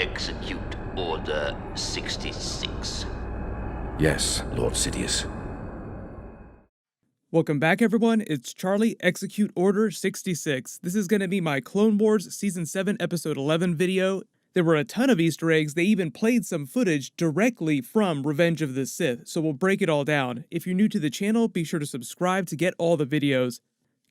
execute Order 66? Yes, Lord Sidious. Welcome back, everyone. It's Charlie, Execute Order 66. This is going to be my Clone Wars Season 7, Episode 11 video. There were a ton of Easter eggs. They even played some footage directly from Revenge of the Sith, so we'll break it all down. If you're new to the channel, be sure to subscribe to get all the videos.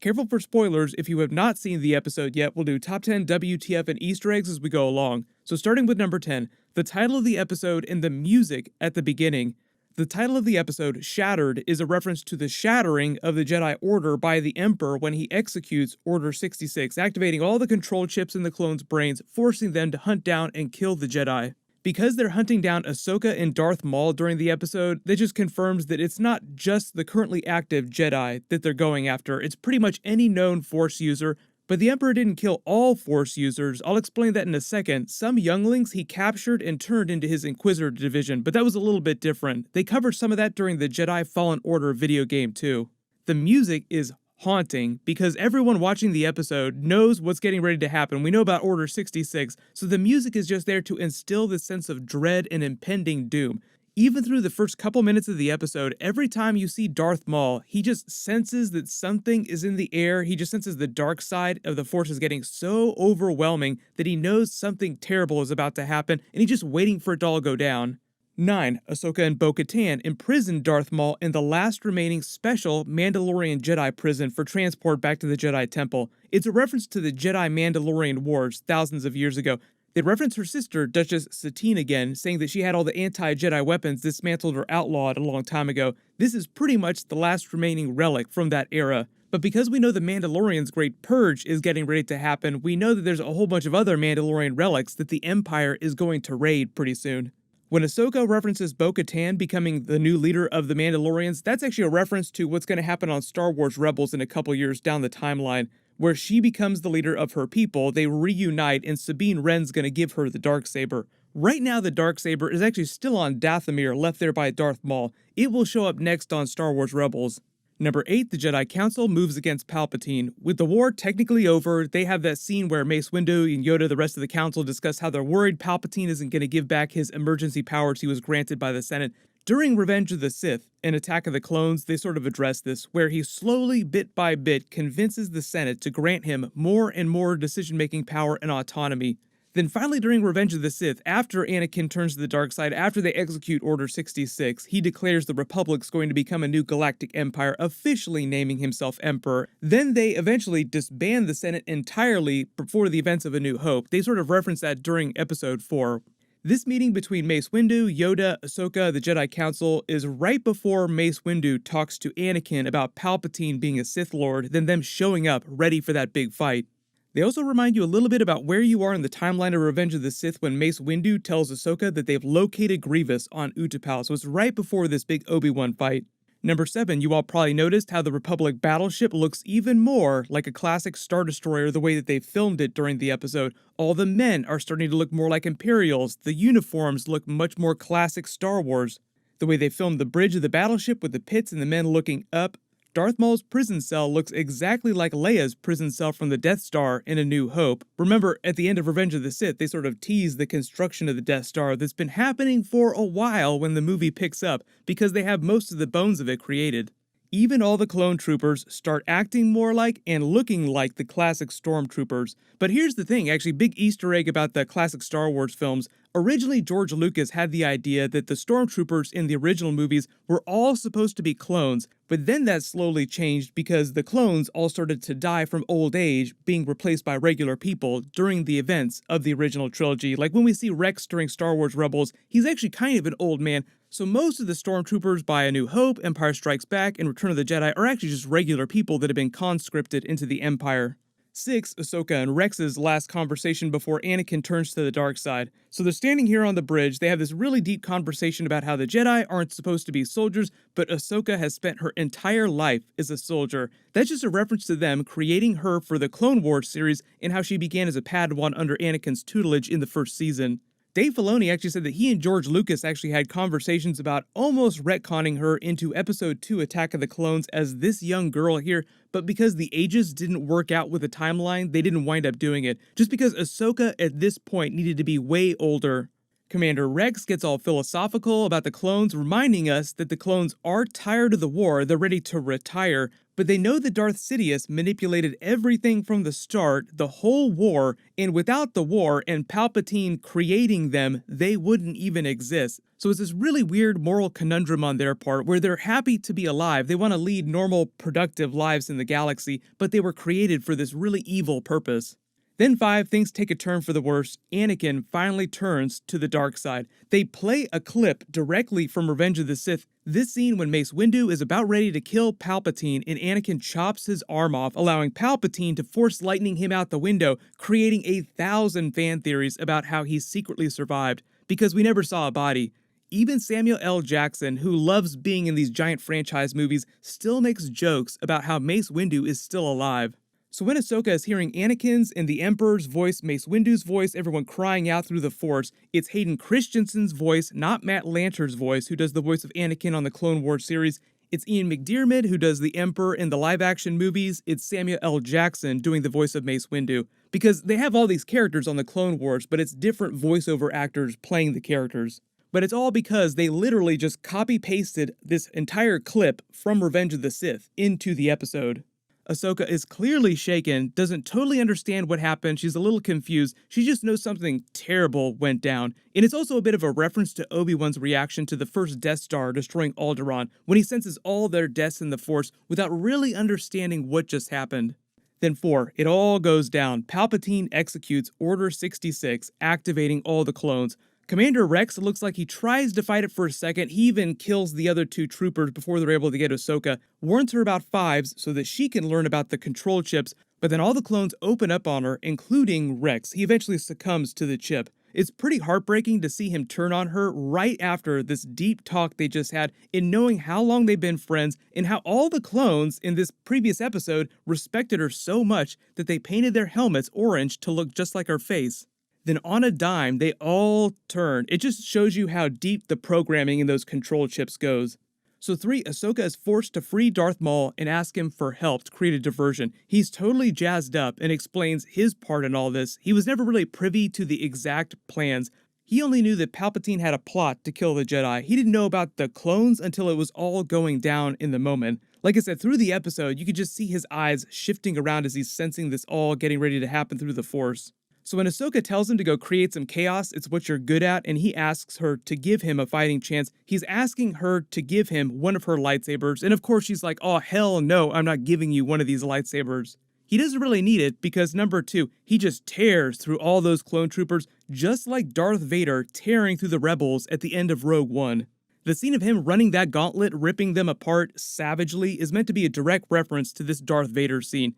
Careful for spoilers. If you have not seen the episode yet, we'll do top 10 WTF and Easter eggs as we go along. So starting with number 10, the title of the episode and the music at the beginning. The title of the episode, Shattered, is a reference to the shattering of the Jedi Order by the Emperor when he executes Order 66, activating all the control chips in the clones' brains, forcing them to hunt down and kill the Jedi. Because they're hunting down Ahsoka and Darth Maul during the episode, that just confirms that it's not just the currently active Jedi that they're going after, it's pretty much any known Force user. But the Emperor didn't kill all Force users. I'll explain that in a second. Some younglings he captured and turned into his Inquisitor division, but that was a little bit different. They covered some of that during the Jedi Fallen Order video game too. The music is haunting because everyone watching the episode knows what's getting ready to happen. We know about Order 66, so the music is just there to instill this sense of dread and impending doom. Even through the first couple minutes of the episode, every time you see Darth Maul, he just senses that something is in the air. He just senses the dark side of the Force is getting so overwhelming that he knows something terrible is about to happen, and he's just waiting for it to all go down. 9. Ahsoka and Bo-Katan imprisoned Darth Maul in the last remaining special Mandalorian Jedi prison for transport back to the Jedi Temple. It's a reference to the Jedi-Mandalorian Wars thousands of years ago. They reference her sister, Duchess Satine, again, saying that she had all the anti-Jedi weapons dismantled or outlawed a long time ago. This is pretty much the last remaining relic from that era. But because we know the Mandalorian's Great Purge is getting ready to happen, we know that there's a whole bunch of other Mandalorian relics that the Empire is going to raid pretty soon. When Ahsoka references Bo-Katan becoming the new leader of the Mandalorians, that's actually a reference to what's going to happen on Star Wars Rebels in a couple years down the timeline, where she becomes the leader of her people. They reunite, and Sabine Wren's going to give her the Darksaber. Right now, the Darksaber is actually still on Dathomir, left there by Darth Maul. It will show up next on Star Wars Rebels. Number 8, the Jedi Council moves against Palpatine. With the war technically over, they have that scene where Mace Windu and Yoda, the rest of the council, discuss how they're worried Palpatine isn't going to give back his emergency powers he was granted by the Senate. During Revenge of the Sith and Attack of the Clones, they sort of address this, where he slowly, bit by bit, convinces the Senate to grant him more and more decision-making power and autonomy. Then finally during Revenge of the Sith, after Anakin turns to the dark side, after they execute Order 66, he declares the Republic's going to become a new galactic empire, officially naming himself Emperor. Then they eventually disband the Senate entirely before the events of A New Hope. They sort of reference that during Episode 4. This meeting between Mace Windu, Yoda, Ahsoka, the Jedi Council is right before Mace Windu talks to Anakin about Palpatine being a Sith Lord, then them showing up ready for that big fight. They also remind you a little bit about where you are in the timeline of Revenge of the Sith when Mace Windu tells Ahsoka that they've located Grievous on Utapau, so it's right before this big Obi-Wan fight. Number 7, you all probably noticed how the Republic battleship looks even more like a classic Star Destroyer the way that they filmed it during the episode. All the men are starting to look more like Imperials. The uniforms look much more classic Star Wars. The way they filmed the bridge of the battleship with the pits and the men looking up. Darth Maul's prison cell looks exactly like Leia's prison cell from the Death Star in A New Hope. Remember, at the end of Revenge of the Sith, they sort of tease the construction of the Death Star that's been happening for a while when the movie picks up, because they have most of the bones of it created. Even all the clone troopers start acting more like and looking like the classic stormtroopers. But here's the thing, actually, big Easter egg about the classic Star Wars films. Originally, George Lucas had the idea that the stormtroopers in the original movies were all supposed to be clones, but then that slowly changed because the clones all started to die from old age, being replaced by regular people during the events of the original trilogy. Like when we see Rex during Star Wars Rebels, he's actually kind of an old man. So most of the stormtroopers by A New Hope, Empire Strikes Back, and Return of the Jedi are actually just regular people that have been conscripted into the Empire. 6. Ahsoka and Rex's last conversation before Anakin turns to the dark side. So they're standing here on the bridge, they have this really deep conversation about how the Jedi aren't supposed to be soldiers, but Ahsoka has spent her entire life as a soldier. That's just a reference to them creating her for the Clone Wars series and how she began as a Padawan under Anakin's tutelage in the first season. Dave Filoni actually said that he and George Lucas actually had conversations about almost retconning her into Episode 2 Attack of the Clones as this young girl here, but because the ages didn't work out with the timeline, they didn't wind up doing it, just because Ahsoka at this point needed to be way older. Commander Rex gets all philosophical about the clones, reminding us that the clones are tired of the war, they're ready to retire, but they know that Darth Sidious manipulated everything from the start, the whole war, and without the war and Palpatine creating them, they wouldn't even exist. So it's this really weird moral conundrum on their part where they're happy to be alive, they want to lead normal, productive lives in the galaxy, but they were created for this really evil purpose. Then 5, things take a turn for the worse. Anakin finally turns to the dark side. They play a clip directly from Revenge of the Sith. This scene when Mace Windu is about ready to kill Palpatine and Anakin chops his arm off, allowing Palpatine to force lightning him out the window, creating 1,000 fan theories about how he secretly survived, because we never saw a body. Even Samuel L. Jackson, who loves being in these giant franchise movies, still makes jokes about how Mace Windu is still alive. So when Ahsoka is hearing Anakin's and the Emperor's voice, Mace Windu's voice, everyone crying out through the Force, it's Hayden Christensen's voice, not Matt Lanter's voice, who does the voice of Anakin on the Clone Wars series. It's Ian McDiarmid, who does the Emperor in the live-action movies. It's Samuel L. Jackson doing the voice of Mace Windu. Because they have all these characters on the Clone Wars, but it's different voiceover actors playing the characters. But it's all because they literally just copy-pasted this entire clip from Revenge of the Sith into the episode. Ahsoka is clearly shaken, doesn't totally understand what happened, she's a little confused, she just knows something terrible went down. And it's also a bit of a reference to Obi-Wan's reaction to the first Death Star destroying Alderaan, when he senses all their deaths in the Force without really understanding what just happened. Then 4, it all goes down. Palpatine executes Order 66, activating all the clones. Commander Rex looks like he tries to fight it for a second, he even kills the other 2 troopers before they're able to get Ahsoka, warns her about 5s so that she can learn about the control chips, but then all the clones open up on her, including Rex. He eventually succumbs to the chip. It's pretty heartbreaking to see him turn on her right after this deep talk they just had, in knowing how long they've been friends and how all the clones in this previous episode respected her so much that they painted their helmets orange to look just like her face. Then on a dime, they all turn. It just shows you how deep the programming in those control chips goes. So 3, Ahsoka is forced to free Darth Maul and ask him for help to create a diversion. He's totally jazzed up and explains his part in all this. He was never really privy to the exact plans. He only knew that Palpatine had a plot to kill the Jedi. He didn't know about the clones until it was all going down in the moment. Like I said, through the episode, you could just see his eyes shifting around as he's sensing this all getting ready to happen through the Force. So when Ahsoka tells him to go create some chaos, it's what you're good at, and he asks her to give him a fighting chance, he's asking her to give him one of her lightsabers, and of course she's like, oh hell no, I'm not giving you one of these lightsabers. He doesn't really need it because number 2, he just tears through all those clone troopers, just like Darth Vader tearing through the rebels at the end of Rogue One. The scene of him running that gauntlet, ripping them apart savagely, is meant to be a direct reference to this Darth Vader scene.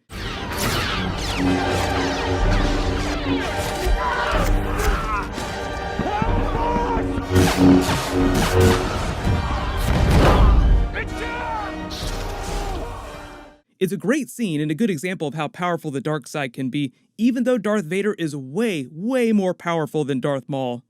It's a great scene and a good example of how powerful the dark side can be, even though Darth Vader is way more powerful than Darth Maul.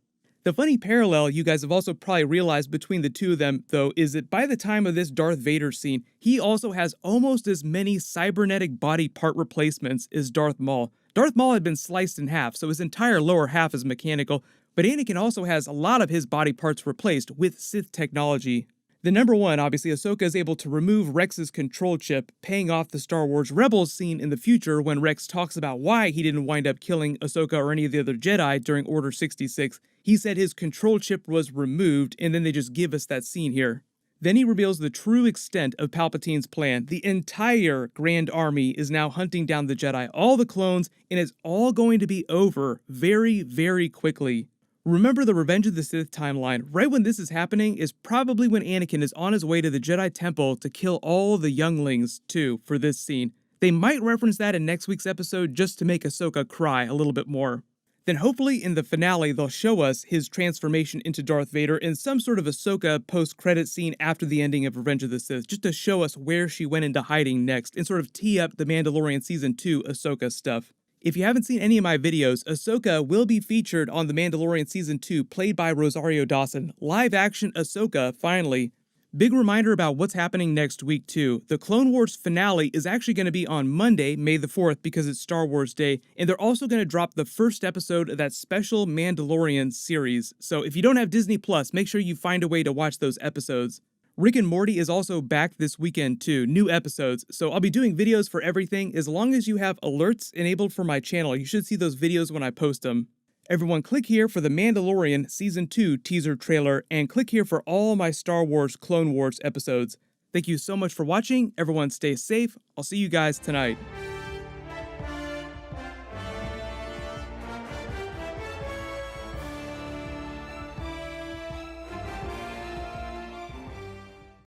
The funny parallel you guys have also probably realized between the two of them, though, is that by the time of this Darth Vader scene, he also has almost as many cybernetic body part replacements as Darth Maul. Darth Maul had been sliced in half, so his entire lower half is mechanical, but Anakin also has a lot of his body parts replaced with Sith technology. The number 1, obviously, Ahsoka is able to remove Rex's control chip, paying off the Star Wars Rebels scene in the future when Rex talks about why he didn't wind up killing Ahsoka or any of the other Jedi during Order 66. He said his control chip was removed, and then they just give us that scene here. Then he reveals the true extent of Palpatine's plan. The entire Grand Army is now hunting down the Jedi, all the clones, and it's all going to be over very quickly. Remember the Revenge of the Sith timeline. Right when this is happening is probably when Anakin is on his way to the Jedi Temple to kill all the younglings, too, for this scene. They might reference that in next week's episode just to make Ahsoka cry a little bit more. Then hopefully in the finale they'll show us his transformation into Darth Vader in some sort of Ahsoka post-credit scene after the ending of Revenge of the Sith, just to show us where she went into hiding next and sort of tee up the Mandalorian Season 2 Ahsoka stuff. If you haven't seen any of my videos, Ahsoka will be featured on The Mandalorian Season 2, played by Rosario Dawson. Live action Ahsoka, finally. Big reminder about what's happening next week too. The Clone Wars finale is actually going to be on Monday, May the 4th, because it's Star Wars Day, and they're also going to drop the first episode of that special Mandalorian series. So if you don't have Disney Plus, make sure you find a way to watch those episodes. Rick and Morty is also back this weekend too, new episodes, so I'll be doing videos for everything. As long as you have alerts enabled for my channel, you should see those videos when I post them. Everyone click here for The Mandalorian Season 2 teaser trailer, and click here for all my Star Wars Clone Wars episodes. Thank you so much for watching, everyone stay safe, I'll see you guys tonight.